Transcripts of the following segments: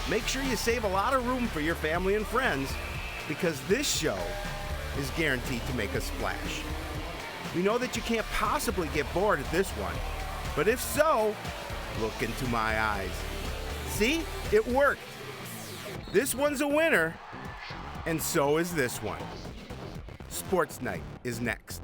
make sure you save a lot of room for your family and friends, because this show is guaranteed to make a splash. We know that you can't possibly get bored at this one, but if so, look into my eyes. See? It worked. This one's a winner, and so is this one. Sports Night is next.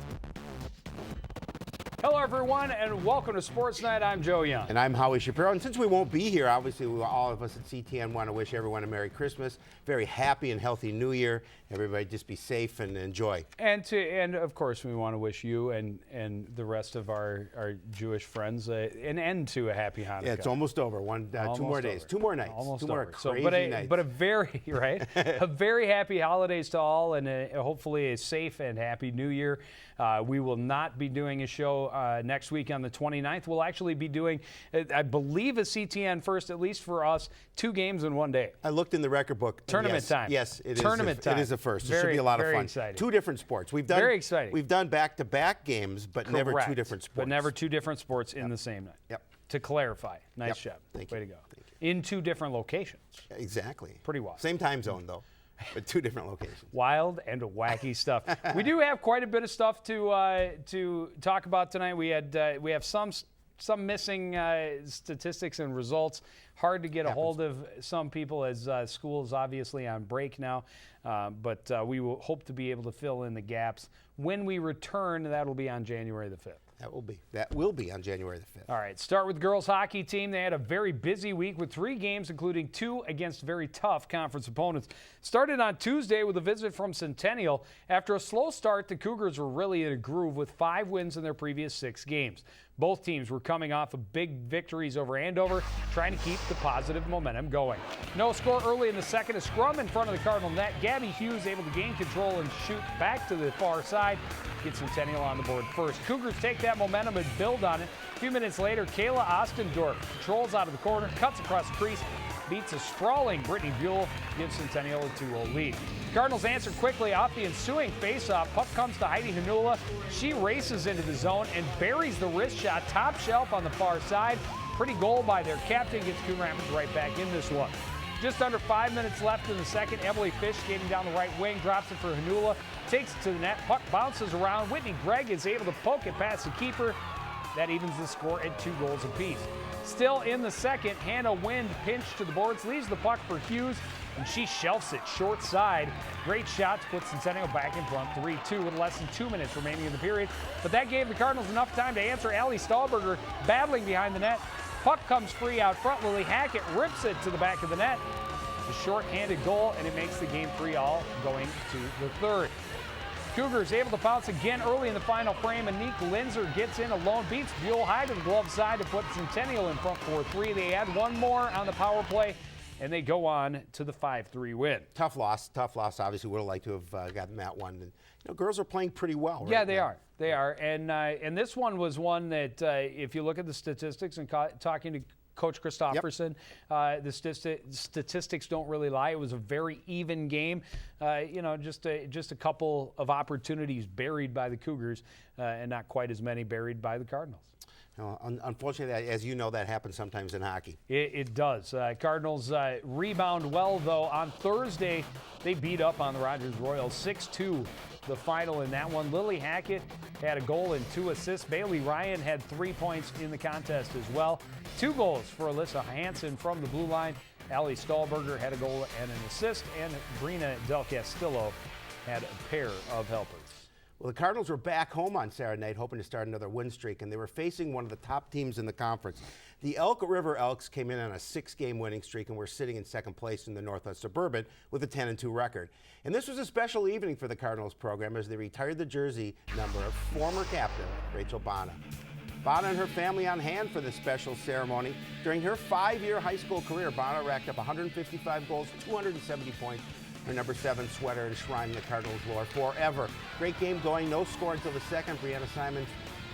Hello, everyone, and welcome to Sports Night. I'm Joe Young. And I'm Howie Shapiro. And since we won't be here, obviously, all of us at CTN want to wish everyone a Merry Christmas, very happy and healthy New Year. Everybody just be safe and enjoy. And of course, we want to wish you and the rest of our Jewish friends an end to a happy Hanukkah. Yeah, it's almost over. 2 more days, 2 more nights, almost 2 more over. crazy nights. But a very a very happy holidays to all, and hopefully a safe and happy New Year. We will not be doing a show next week on the 29th. We'll actually be doing, I believe, a CTN first, at least for us, 2 games in one day. I looked in the record book. Tournament time. Yes, it is. Tournament time. It is a first. It should be a lot of fun. Exciting. 2 different sports. Very exciting. We've done back-to-back games, but Correct. never 2 different sports. But never 2 different sports in the same night. Yep. To clarify. Nice job. Thank Way you. to go. Thank you. In 2 different locations. Exactly. Pretty wild. Same time zone, though, but 2 different locations. Wild and wacky stuff. We do have quite a bit of stuff to talk about tonight. We have some missing statistics and results. Hard to get a hold of some people as school is obviously on break now. But we will hope to be able to fill in the gaps. When we return, that'll be on January the 5th. That will be on January the 5th. All right, start with the girls hockey team. They had a very busy week with 3 games, including 2 against very tough conference opponents. Started on Tuesday with a visit from Centennial. After a slow start, the Cougars were really in a groove with 5 wins in their previous 6 games. Both teams were coming off of big victories over Andover, trying to keep the positive momentum going. No score early in the second. A scrum in front of the Cardinal net. Gabby Hughes able to gain control and shoot back to the far side. Get Centennial on the board first. Cougars take that momentum and build on it. A few minutes later, Kayla Ostendorf controls out of the corner, cuts across the crease, beats a sprawling Brittany Buell, gives Centennial a 2-0 lead. Cardinals answer quickly off the ensuing faceoff. Puck comes to Heidi Hanula. She races into the zone and buries the wrist shot top shelf on the far side. Pretty goal by their captain, gets Coon Rapids right back in this one. Just under 5 minutes left in the second. Emily Fish skating down the right wing, drops it for Hanula, takes it to the net. Puck bounces around. Whitney Gregg is able to poke it past the keeper. That evens the score at 2 goals apiece. Still in the second, Hannah Wind pinched to the boards, leaves the puck for Hughes, and she shelves it short side. Great shots, puts Centennial back in front 3-2 with less than 2 minutes remaining in the period. But that gave the Cardinals enough time to answer. Allie Stahlberger battling behind the net. Puck comes free out front. Lily Hackett rips it to the back of the net. A short-handed goal, and it makes the game 3-all going to the third. Cougars able to pounce again early in the final frame. Anique Linzer gets in alone, beats Buell high to the glove side to put Centennial in front 4-3. They add 1 more on the power play, and they go on to the 5-3 win. Tough loss. Obviously, would have liked to have gotten that one. And, girls are playing pretty well. Right Yeah, they now. are. They are. And this one was one that, if you look at the statistics and talking to Coach Christofferson, the statistics don't really lie. It was a very even game. Just a couple of opportunities buried by the Cougars, and not quite as many buried by the Cardinals. Unfortunately, as you know, that happens sometimes in hockey. It does. Cardinals rebound well, though. On Thursday, they beat up on the Rogers Royals 6-2. The final in that one. Lily Hackett had a goal and 2 assists. Bailey Ryan had 3 points in the contest as well. 2 goals for Alyssa Hansen from the blue line. Allie Stahlberger had a goal and an assist, and Brina Del Castillo had a pair of helpers. Well, the Cardinals were back home on Saturday night hoping to start another win streak, and they were facing one of the top teams in the conference. The Elk River Elks came in on a 6-game winning streak and were sitting in second place in the Northwest Suburban with a 10-2 record. And this was a special evening for the Cardinals program as they retired the jersey number of former captain Rachel Bana. Bana and her family on hand for this special ceremony. During her 5-year high school career, Bana racked up 155 goals, 270 points. Her number 7 sweater enshrined the Cardinals' lore forever. Great game going, no score until the second. Brianna Simon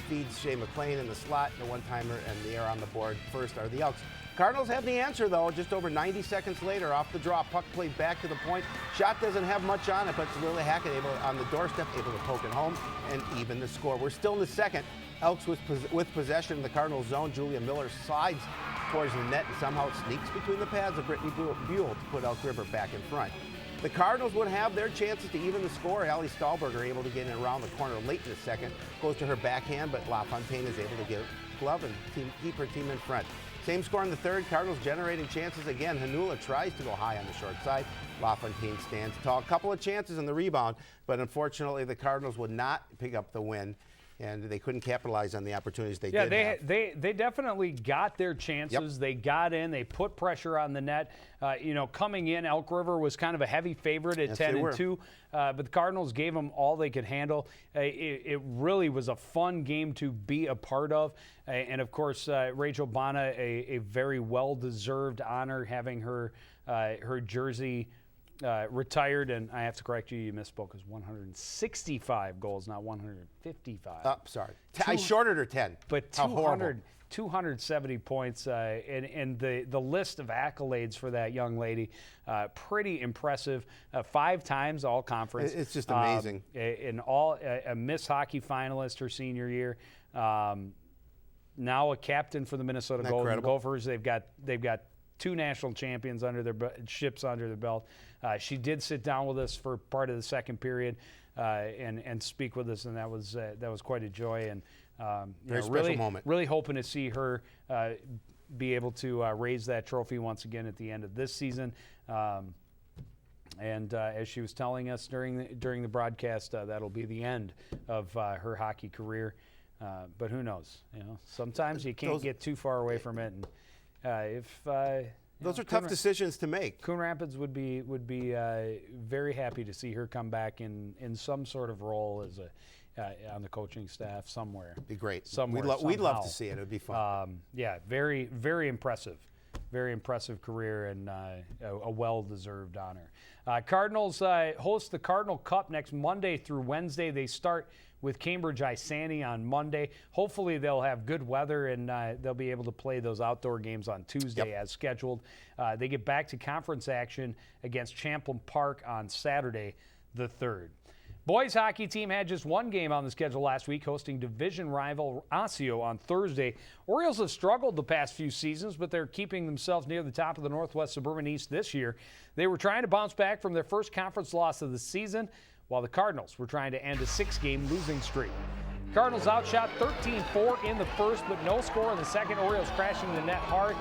feeds Shea McLean in the slot, the one-timer, and the air on the board. First are the Elks. Cardinals have the answer, though, just over 90 seconds later. Off the draw, puck played back to the point. Shot doesn't have much on it, but Lily Hackett on the doorstep, able to poke it home and even the score. We're still in the second. Elks with possession in the Cardinals zone. Julia Miller slides towards the net, and somehow it sneaks between the pads of Brittany Buell to put Elk River back in front. The Cardinals would have their chances to even the score. Allie Stahlberger able to get in around the corner late in the second. Goes to her backhand, but LaFontaine is able to get a glove and keep her team in front. Same score in the third. Cardinals generating chances again. Hanula tries to go high on the short side. LaFontaine stands tall. A couple of chances in the rebound, but unfortunately the Cardinals would not pick up the win, and they couldn't capitalize on the opportunities they did have. They definitely got their chances. Yep. They got in. They put pressure on the net. Coming in, Elk River was kind of a heavy favorite at 10-2, but the Cardinals gave them all they could handle. It really was a fun game to be a part of, and of course, Rachel Bana, a very well-deserved honor, having her jersey retired, and I have to correct you. You misspoke. It was 165 goals, not 155. Oh, sorry. I shorted her 10. But 270 points, and the list of accolades for that young lady, pretty impressive. 5 times all conference. It's just amazing. A Miss Hockey finalist her senior year. Now a captain for the Minnesota Golden Gophers. They've got 2 national champions under their ships under their belt. She did sit down with us for part of the second period and speak with us, and that was quite a joy. And very special moment. Really hoping to see her be able to raise that trophy once again at the end of this season. And as she was telling us during the broadcast, that'll be the end of her hockey career. But who knows? Sometimes you can't get too far away from it. And those are tough decisions to make. Coon Rapids would be very happy to see her come back in some sort of role as on the coaching staff somewhere. Be great. Somewhere, we'd love to see it. It would be fun. Very, very impressive. Very impressive career and a well-deserved honor. Cardinals host the Cardinal Cup next Monday through Wednesday. They start with Cambridge Isani on Monday. Hopefully they'll have good weather and they'll be able to play those outdoor games on Tuesday as scheduled. They get back to conference action against Champlain Park on Saturday the 3rd. Boys hockey team had just 1 game on the schedule last week, hosting division rival Osseo on Thursday. Orioles have struggled the past few seasons, but they're keeping themselves near the top of the Northwest Suburban East this year. They were trying to bounce back from their first conference loss of the season, while the Cardinals were trying to end a 6-game losing streak. Cardinals outshot 13-4 in the first, but no score in the second. Orioles crashing the net hard.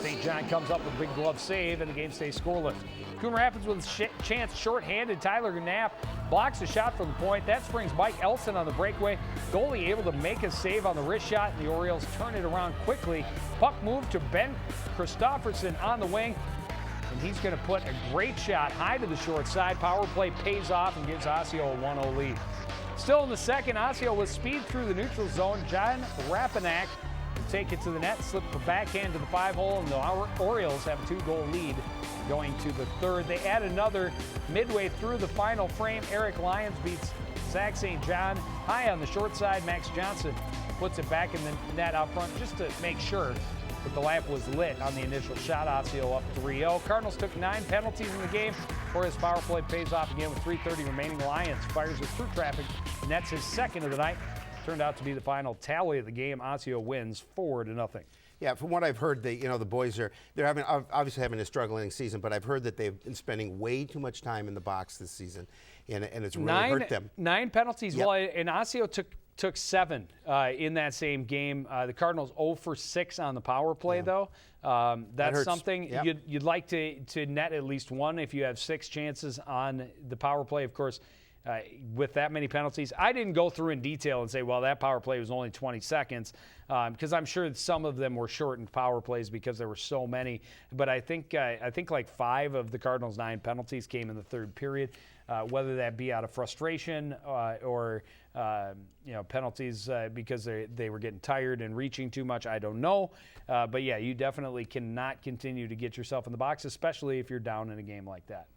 St. John comes up with a big glove save, and the game stays scoreless. Coon Rapids with a chance shorthanded. Tyler Knapp blocks a shot from the point. That springs Mike Elson on the breakaway. Goalie able to make a save on the wrist shot, and the Orioles turn it around quickly. Puck moved to Ben Christofferson on the wing, and he's going to put a great shot high to the short side. Power play pays off and gives Osseo a 1-0 lead. Still in the second, Osseo with speed through the neutral zone. John Rapanak will take it to the net, slip the backhand to the 5-hole, and the Orioles have a 2-goal lead going to the third. They add another midway through the final frame. Eric Lyons beats Zach St. John high on the short side. Max Johnson puts it back in the net out front just to make sure that the lamp was lit on the initial shot. Osseo up 3-0. Cardinals took 9 penalties in the game. Orioles power play pays off again with 3:30 remaining. Lyons fires it through traffic, nets his second of the night. Turned out to be the final tally of the game. Osseo wins 4-0. Yeah, from what I've heard, the boys they're obviously having a struggling season, but I've heard that they've been spending way too much time in the box this season, and it's really hurt them. 9 penalties. Yep. Well, and Osseo took 7 in that same game. The Cardinals 0 for 6 on the power play, though. That's something you'd like to net at least 1 if you have 6 chances on the power play. Of course, with that many penalties, I didn't go through in detail and say, well, that power play was only 20 seconds, because I'm sure that some of them were shortened power plays because there were so many. But I think like 5 of the Cardinals' 9 penalties came in the third period, whether that be out of frustration or penalties because they were getting tired and reaching too much. I don't know. But yeah, you definitely cannot continue to get yourself in the box, especially if you're down in a game like that.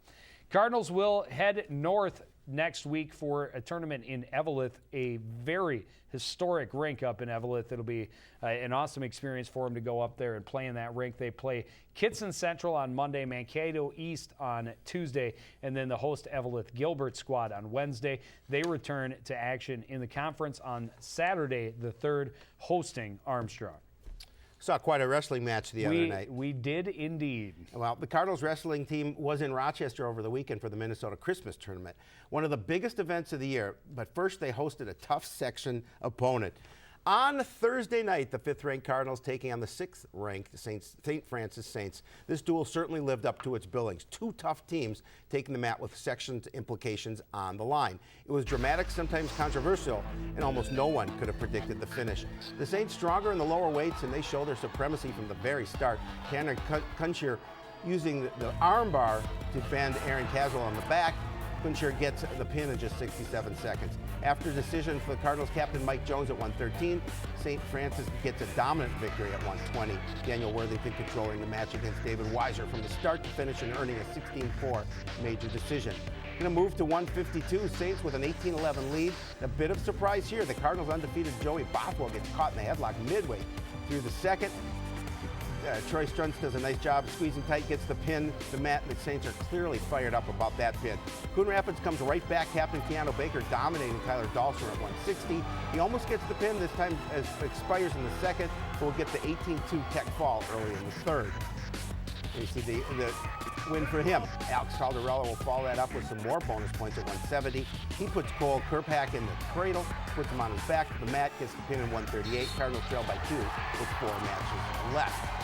Cardinals will head north next week for a tournament in Eveleth, a very historic rink up in Eveleth. It'll be an awesome experience for them to go up there and play in that rink. They play Kitson Central on Monday, Mankato East on Tuesday, and then the host Eveleth Gilbert squad on Wednesday. They return to action in the conference on Saturday the 3rd, hosting Armstrong. Saw quite a wrestling match the other night. We did indeed. Well, the Cardinals wrestling team was in Rochester over the weekend for the Minnesota Christmas tournament, one of the biggest events of the year. But first, they hosted a tough section opponent. On Thursday night, the 5th-ranked Cardinals taking on the 6th-ranked St. Francis Saints. This duel certainly lived up to its billings. Two tough teams taking the mat with section implications on the line. It was dramatic, sometimes controversial, and almost no one could have predicted the finish. The Saints stronger in the lower weights, and they show their supremacy from the very start. Tanner Kunshir using the arm bar to bend Aaron Caswell on the back. Kunshir gets the pin in just 67 seconds. After decision for the Cardinals captain Mike Jones at 113, St. Francis gets a dominant victory at 120. Daniel Worthington controlling the match against David Weiser from the start to finish and earning a 16-4 major decision. Going to move to 152, Saints with an 18-11 lead. A bit of surprise here. The Cardinals' undefeated Joey Bothwell gets caught in the headlock midway through the second. Troy Strunz does a nice job squeezing tight, gets the pin, the mat, and the Saints are clearly fired up about that pin. Coon Rapids comes right back, Captain Keanu Baker dominating Tyler Dawson at 160. He almost gets the pin this time as it expires in the second, but will get the 18-2 tech fall early in the third. You see the win for him. Alex Caldarella will follow that up with some more bonus points at 170. He puts Cole Kerpak in the cradle, puts him on his back to the mat, gets the pin in 138. Cardinals trail by 2 with 4 matches left.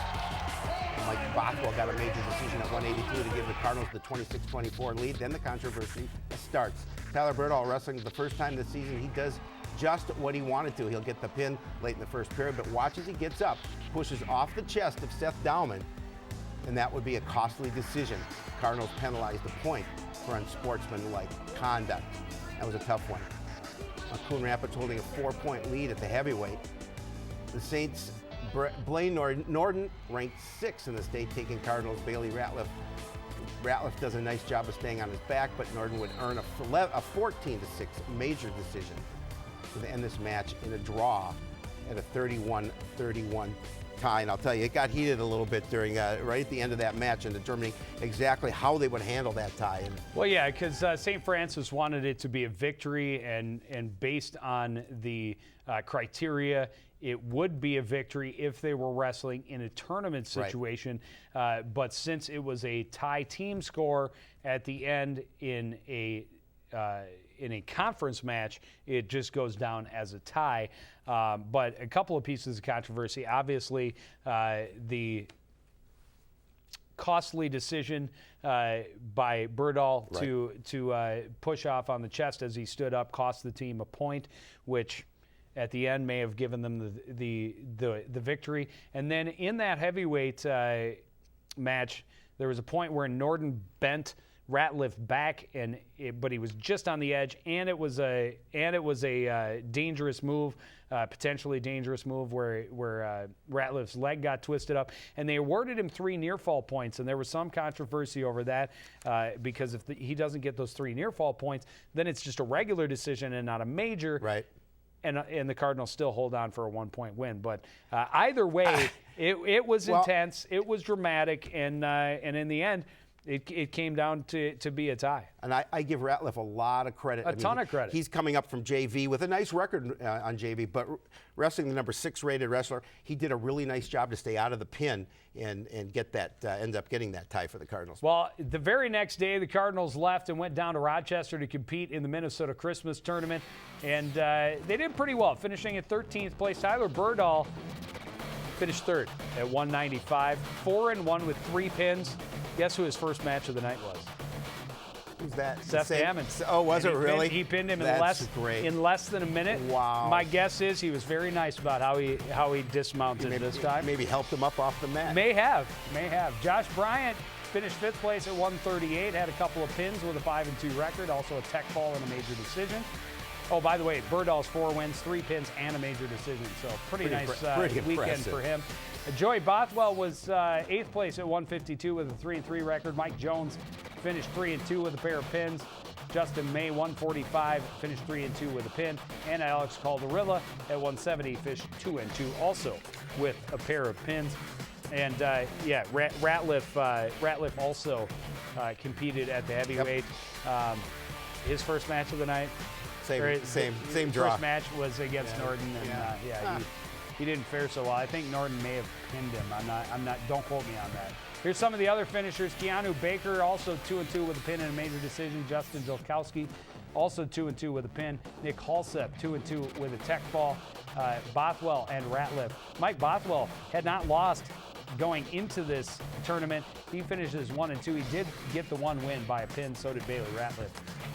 Mike Bothwell got a major decision at 182 to give the Cardinals the 26-24 lead. Then the controversy starts. Tyler Birdall wrestling the first time this season. He does just what he wanted to. He'll get the pin late in the first period, but watch as he gets up, pushes off the chest of Seth Dowman, and that would be a costly decision. Cardinals penalized a point for unsportsmanlike conduct. That was a tough one. Coon Rapids holding a 4-point lead at the heavyweight. The Saints, Blaine Norden ranked 6th in the state, taking Cardinals Bailey Ratliff. Ratliff does a nice job of staying on his back, but Norden would earn a 14-6 major decision to end this match in a draw at a 31-31 tie. And I'll tell you, it got heated a little bit during right at the end of that match, and determining exactly how they would handle that tie. And well, yeah, because St. Francis wanted it to be a victory, and based on the criteria, it would be a victory if they were wrestling in a tournament situation. Right. But since it was a tie team score at the end in a conference match, it just goes down as a tie. But a couple of pieces of controversy. Obviously, the costly decision by Birdall to push off on the chest as he stood up cost the team a point, which at the end may have given them the victory. And then in that heavyweight match, there was a point where Norden bent Ratliff back, but he was just on the edge, and it was a dangerous move, potentially dangerous move where Ratliff's leg got twisted up, and they awarded him 3 near fall points, and there was some controversy over that because if he doesn't get those 3 near fall points, then it's just a regular decision and not a major. Right. And the Cardinals still hold on for a 1-point win. But either way, it was intense, it was dramatic, and in the end, it came down to be a tie. And I give Ratliff a lot of credit. A ton of credit. He's coming up from JV with a nice record on JV, but wrestling the number 6 rated wrestler, he did a really nice job to stay out of the pin and get that, end up getting that tie for the Cardinals. Well, the very next day, the Cardinals left and went down to Rochester to compete in the Minnesota Christmas tournament, and they did pretty well, finishing at 13th place. Tyler Birdall finished 3rd at 195, 4-1 with 3 pins. Guess who his first match of the night was? Who's that? Seth Hammond. Oh, was it really? He pinned him in less than a minute. Wow. My guess is he was very nice about how he dismounted this time. Maybe helped him up off the mat. May have. Josh Bryant finished 5th place at 138, had a couple of pins with a 5-2 record, also a tech fall and a major decision. Oh, by the way, Birdall's 4 wins, 3 pins, and a major decision. So pretty nice weekend for him. Joey Bothwell was 8th place at 152 with a 3-3 record. Mike Jones finished 3-2 with a pair of pins. Justin May, 145, finished 3-2 with a pin. And Alex Caldarella at 170 finished 2-2 also with a pair of pins. And Ratliff also competed at the heavyweight. Yep. His first match of the night. Same draw. First match was against Norden, and he didn't fare so well. I think Norton may have pinned him. I'm not. Don't quote me on that. Here's some of the other finishers. Keanu Baker also 2-2 with a pin in a major decision. Justin Jolkowski also 2-2 with a pin. Nick Halsep 2-2 with a tech fall. Bothwell and Ratliff. Mike Bothwell had not lost going into this tournament. He finishes 1-2. He did get the one win by a pin. So did Bailey Ratliff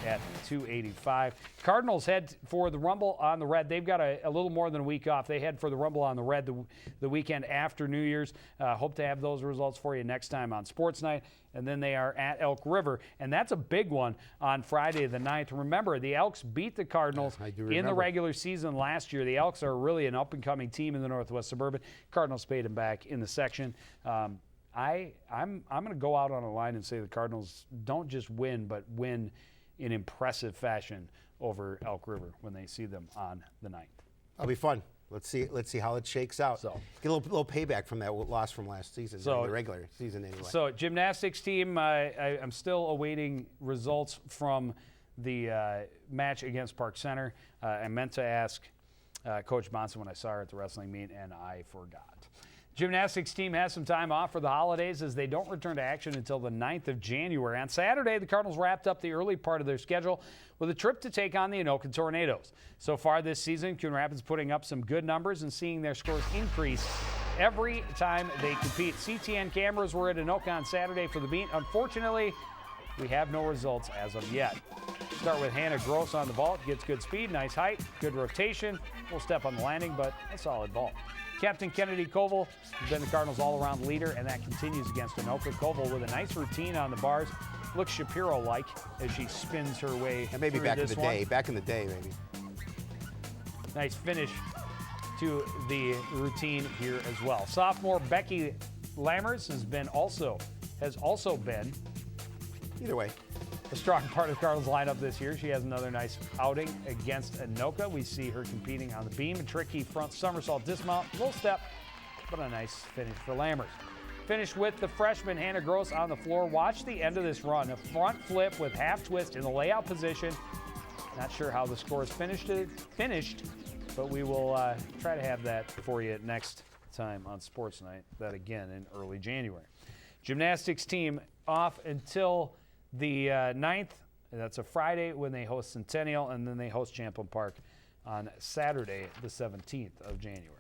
at 285. Cardinals head for the Rumble on the Red. They've got a little more than a week off. They head for the Rumble on the Red the weekend after New Year's. Hope to have those results for you next time on Sports Night. And then they are at Elk River, and that's a big one on Friday the 9th. Remember, the Elks beat the Cardinals in the regular season last year. The Elks are really an up-and-coming team in the Northwest Suburban. Cardinals paid them back in the section. I'm going to go out on a line and say the Cardinals don't just win, but win in impressive fashion over Elk River when they see them on the 9th. That'll be fun. Let's see how it shakes out. So, get a little payback from that loss from last season, the regular season anyway. So gymnastics team, I'm still awaiting results from the match against Park Center. I meant to ask Coach Monson when I saw her at the wrestling meet, and I forgot. Gymnastics team has some time off for the holidays as they don't return to action until the 9th of January. On Saturday, the Cardinals wrapped up the early part of their schedule with a trip to take on the Anoka Tornadoes. So far this season, Coon Rapids putting up some good numbers and seeing their scores increase every time they compete. CTN cameras were at Anoka on Saturday for the meet. Unfortunately, we have no results as of yet. Start with Hannah Gross on the vault. Gets good speed, nice height, good rotation. We'll step on the landing, but a solid vault. Captain Kennedy Koval has been the Cardinals' all-around leader, and that continues against Anoka. Koval with a nice routine on the bars. Looks Shapiro-like as she spins her way and maybe through back in this the one. day. Back in the day, maybe. Nice finish to the routine here as well. Sophomore Becky Lammers has also been Either way. a strong part of the Cardinals lineup this year. She has another nice outing against Anoka. We see her competing on the beam, a tricky front somersault dismount, little step, but a nice finish for Lammers. Finished with the freshman Hannah Gross on the floor. Watch the end of this run, a front flip with half twist in the layout position. Not sure how the score is finished, but we will try to have that for you next time on Sports Night. That again in early January. Gymnastics team off until the 9th. That's a Friday when they host Centennial, and then they host Champlin Park on Saturday, the 17th of January.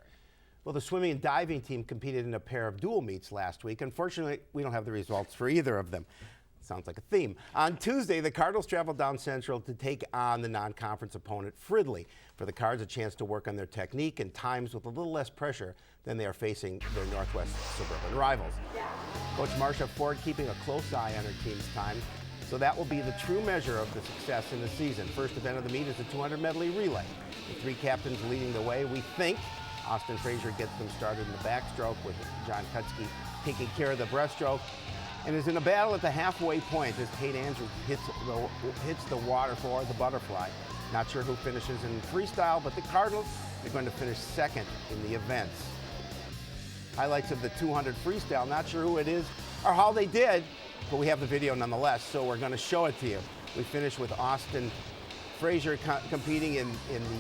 Well, the swimming and diving team competed in a pair of dual meets last week. Unfortunately, we don't have the results for either of them. Sounds like a theme. On Tuesday, the Cardinals traveled down Central to take on the non-conference opponent Fridley. For the Cards, a chance to work on their technique and times with a little less pressure than they are facing their Northwest Suburban rivals. Coach Marcia Ford keeping a close eye on her team's times, so that will be the true measure of the success in the season. First event of the meet is the 200 medley relay. The three captains leading the way. We think Austin Frazier gets them started in the backstroke with John Kutsky taking care of the breaststroke, and is in a battle at the halfway point as Kate Andrews hits the water for the butterfly. Not sure who finishes in freestyle, but the Cardinals are going to finish second in the events. Highlights of the 200 freestyle, not sure who it is or how they did, but we have the video nonetheless, so we're going to show it to you. We finish with Austin Frazier competing in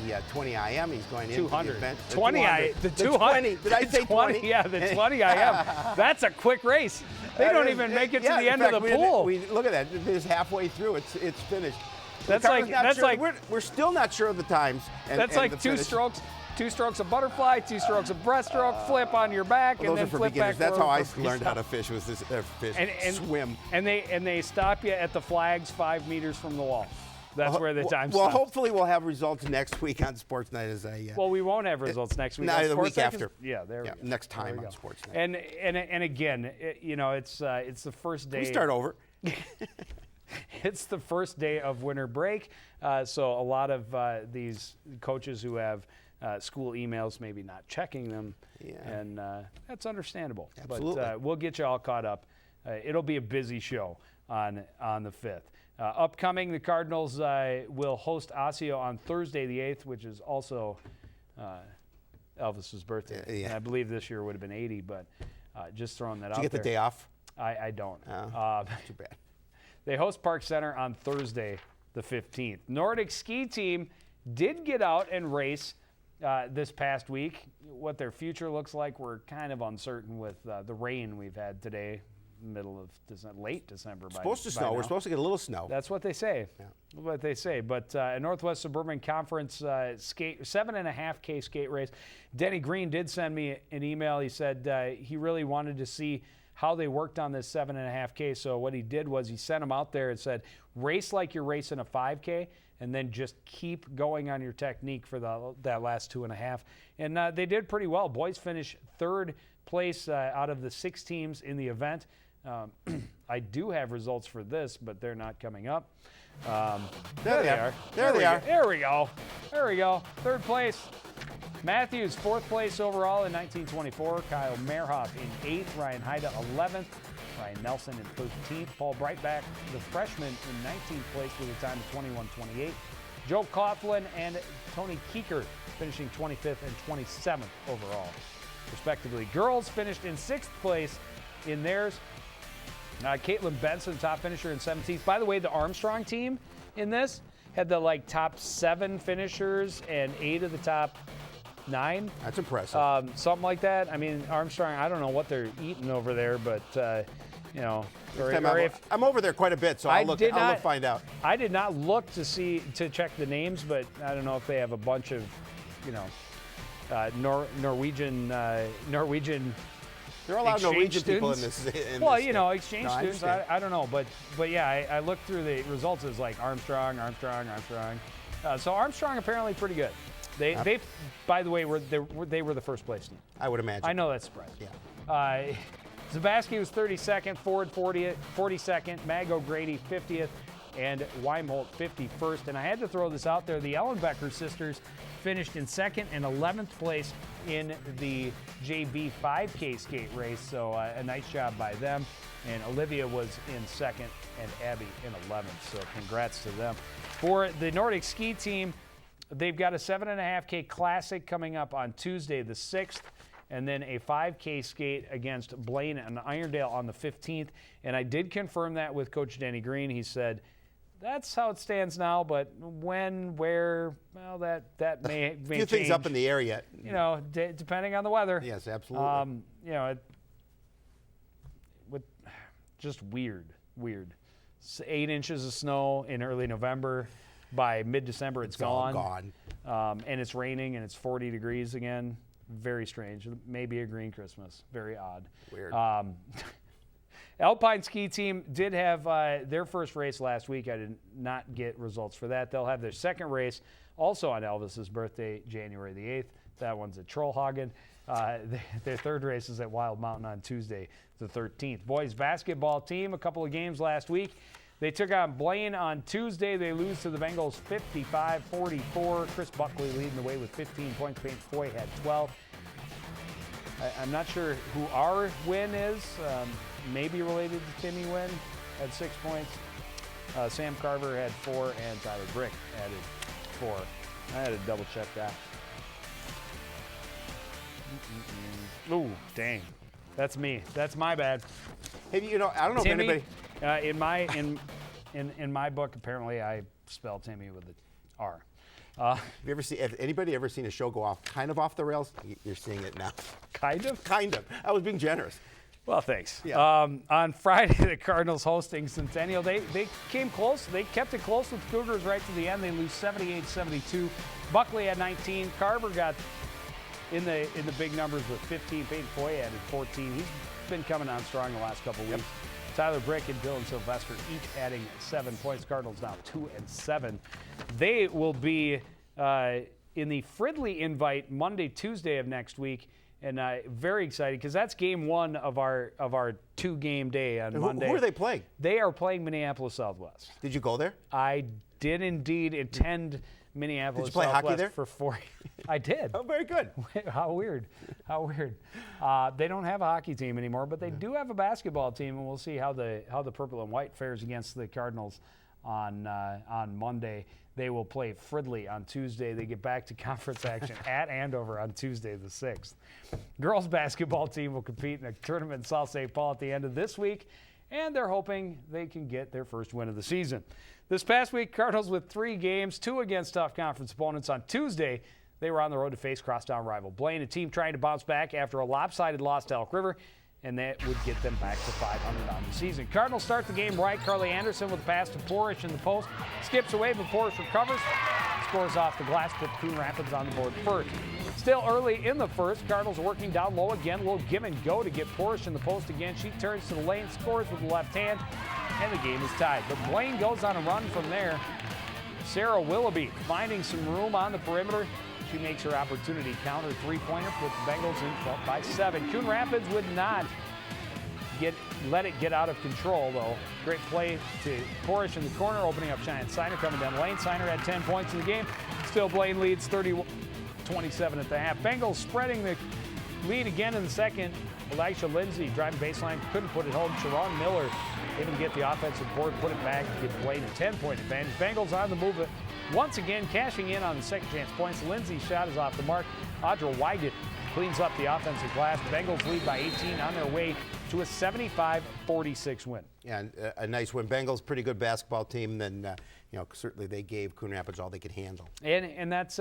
the 20 IM. He's going into the event. 20 IM. The 200. Did I say 20? Yeah, the 20 IM. That's a quick race. They don't even make it to the end of the pool. Look at that. It's halfway through. It's finished. That's like we're still not sure of the times. That's like two strokes of butterfly, 2 strokes of breaststroke, flip on your back, and then flip back. That's how I learned how to fish. Was this fish swim? And they stop you at the flags 5 meters from the wall. That's where the time stops. Well, hopefully we'll have results next week on Sports Night. Well, we won't have results next week. No, the week after. Yeah, there we go. Next time on Sports Night. And again, it's the first day. We start over. It's the first day of winter break, so a lot of these coaches who have school emails maybe not checking them, and that's understandable. Absolutely. But we'll get you all caught up. It'll be a busy show on the 5th. Upcoming, the Cardinals will host Osseo on Thursday the 8th, which is also Elvis's birthday. And I believe this year would have been 80, but just throwing that out there. Did you get the day off? I don't. Too bad. They host Park Center on Thursday the 15th. Nordic ski team did get out and race this past week. What their future looks like, we're kind of uncertain with the rain we've had today, middle of late December. Supposed to snow. We're supposed to get a little snow. That's what they say. Yeah. What they say. But a Northwest Suburban Conference 7.5K skate race. Denny Green did send me an email. He said he really wanted to see how they worked on this 7.5K. So what he did was he sent them out there and said, race like you're racing a 5K, and then just keep going on your technique for that last 2.5. And they did pretty well. Boys finished third place out of the 6 teams in the event. I do have results for this, but they're not coming up. There they are. There they are. There we go. There we go. Third place. Matthews, 4th place overall in 1924. Kyle Merhoff in 8th. Ryan Haida, 11th. Ryan Nelson in 13th. Paul Brightback, the freshman, in 19th place with a time of 21:28. Joe Coughlin and Tony Keeker finishing 25th and 27th overall, respectively. Girls finished in 6th place in theirs. Caitlin Benson, top finisher in 17th. By the way, the Armstrong team in this had the top 7 finishers and 8 of the top 9. That's impressive. Something like that. I mean, Armstrong, I don't know what they're eating over there, but, I'm over there quite a bit, so I'll look find out. I did not look to check the names, but I don't know if they have a bunch of, Norwegian. There are a lot of Norwegian people in this. Exchange students. I don't know, but yeah, I looked through the results. It's like Armstrong. So Armstrong apparently pretty good. They by the way, they were the first place team. I would imagine. I know that's surprising. Yeah. Zabaski was 32nd, Ford 42nd, Mag O'Grady 50th, and Weimholt 51st. And I had to throw this out there. The Ellenbecker sisters finished in 2nd and 11th place in the JV 5K skate race. So a nice job by them. And Olivia was in 2nd and Abby in 11th. So congrats to them. For the Nordic ski team, they've got a 7.5K classic coming up on Tuesday the 6th. And then a 5K skate against Blaine and Irondale on the 15th. And I did confirm that with Coach Denny Green. He said, that's how it stands now, but when, where, well, that may change. A few things up in the air yet. Depending on the weather. Yes, absolutely. Just weird. 8 inches of snow in early November. By mid-December, it's gone. All gone. And it's raining, and it's 40 degrees again. Very strange. Maybe a green Christmas. Very odd. Weird. Alpine ski team did have their first race last week. I did not get results for that. They'll have their second race also on Elvis's birthday, January the 8th. That one's at Trollhagen. Their third race is at Wild Mountain on Tuesday the 13th. Boys basketball team, a couple of games last week. They took on Blaine on Tuesday. They lose to the Bengals 55-44. Chris Buckley leading the way with 15 points. Peyton Foy had 12. I'm not sure who our win is. Maybe related to Timmy Wynn, had 6 points. Sam Carver had 4, and Tyler Brick added 4. I had to double check that. Ooh, dang. That's me. That's my bad. Hey, I don't know Timmy, if anybody. In my book, apparently I spell Timmy with an R. Have anybody ever seen a show go kind of off the rails? You're seeing it now. Kind of? Kind of. I was being generous. Well, thanks. Yeah. On Friday, the Cardinals hosting Centennial. They came close. They kept it close with Cougars right to the end. They lose 78-72. Buckley had 19. Carver got in the big numbers with 15. Peyton Foy added 14. He's been coming on strong the last couple weeks. Tyler Brick and Dylan Sylvester each adding 7 points. Cardinals now 2-7. They will be in the Fridley invite Monday, Tuesday of next week. And very excited because that's game 1 of our 2-game day on Monday. Who are they playing? They are playing Minneapolis Southwest. Did you go there? I did indeed attend Minneapolis Did you play Southwest hockey there? For 4. I did. Oh, very good. How weird. How weird. They don't have a hockey team anymore, but they do have a basketball team, and we'll see how the purple and white fares against the Cardinals on Monday. They will play Fridley on Tuesday. They get back to conference action at Andover on Tuesday the 6th. Girls basketball team will compete in a tournament in South St. Paul at the end of this week, and they're hoping they can get their first win of the season. This past week, Cardinals with 3 games, 2 against tough conference opponents. On Tuesday, They were on the road to face crosstown rival Blaine, a team trying to bounce back after a lopsided loss to Elk River, and that would get them back to 500 on the season. Cardinals start the game right. Carly Anderson with a pass to Porish in the post. Skips away, but Porish recovers. Scores off the glass, put Coon Rapids on the board first. Still early in the first, Cardinals working down low again. A little give and go to get Porish in the post again. She turns to the lane, scores with the left hand, and the game is tied. But Blaine goes on a run from there. Sarah Willoughby finding some room on the perimeter. She makes her opportunity counter three-pointer, puts the Bengals in front by 7. Coon Rapids would not let it get out of control, though. Great play to Porish in the corner, opening up Cheyenne Siner coming down the lane. Siner had 10 points in the game. Still Blaine leads 30-27 at the half. Bengals spreading the lead again in the second. Elisha Lindsay driving baseline, couldn't put it home. Sharon Miller didn't get the offensive board, put it back, give Blaine a 10-point advantage. Bengals on the move once again, cashing in on the second chance points. Lindsay's shot is off the mark. Audra Wygant cleans up the offensive glass. Bengals lead by 18 on their way to a 75-46 win. Yeah, and a nice win. Bengals, pretty good basketball team. Then, certainly they gave Coon Rapids all they could handle. And that's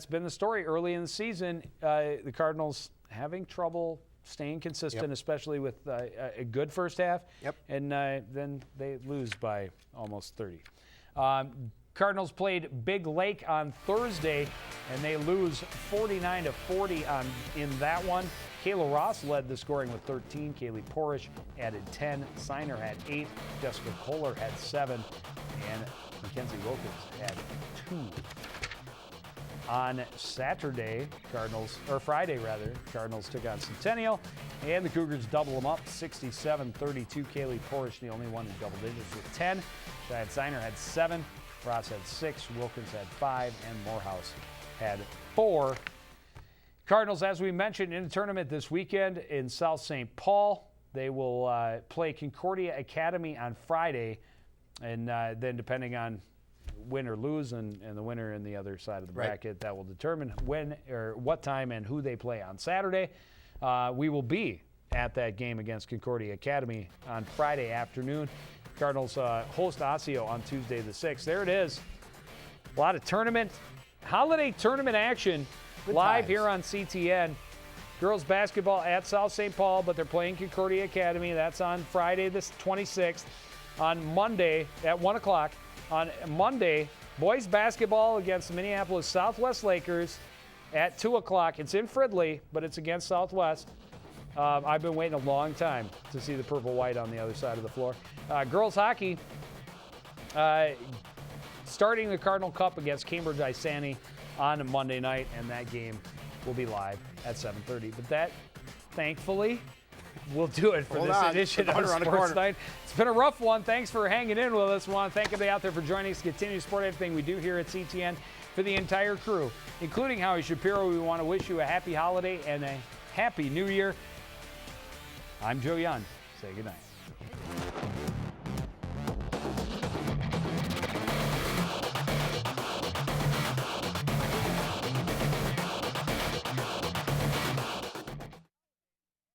been the story early in the season. The Cardinals having trouble staying consistent, especially with a good first half. And then they lose by almost 30. Cardinals played Big Lake on Thursday, and they lose 49-40 in that one. Kayla Ross led the scoring with 13. Kaylee Porish added 10. Siner had 8. Jessica Kohler had 7. And Mackenzie Wilkins had 2. On Friday, Cardinals took on Centennial, and the Cougars double them up, 67-32. Kaylee Porish, the only one in double digits with 10. Cheyenne Siner had 7. Ross had 6, Wilkins had 5, and Morehouse had 4. Cardinals, as we mentioned, in the tournament this weekend in South St. Paul. They will play Concordia Academy on Friday, and then depending on win or lose and the winner in the other side of the bracket, that will determine when or what time and who they play on Saturday. We will be at that game against Concordia Academy on Friday afternoon. Cardinals host Osseo on Tuesday the 6th. There it is. A lot of holiday tournament action live here on CTN. Girls basketball at South St. Paul, but they're playing Concordia Academy. That's on Friday the 26th. On Monday at 1 o'clock. On Monday, boys basketball against the Minneapolis Southwest Lakers at 2 o'clock. It's in Fridley, but it's against Southwest. I've been waiting a long time to see the purple-white on the other side of the floor. Girls hockey, starting the Cardinal Cup against Cambridge Isani on Monday night, and that game will be live at 7:30. But that, thankfully, will do it for this edition of Sportsnight. It's been a rough one. Thanks for hanging in with us. We want to thank everybody out there for joining us to continue to support everything we do here at CTN. For the entire crew, including Howie Shapiro, we want to wish you a happy holiday and a happy new year. I'm Joe Young. Say goodnight.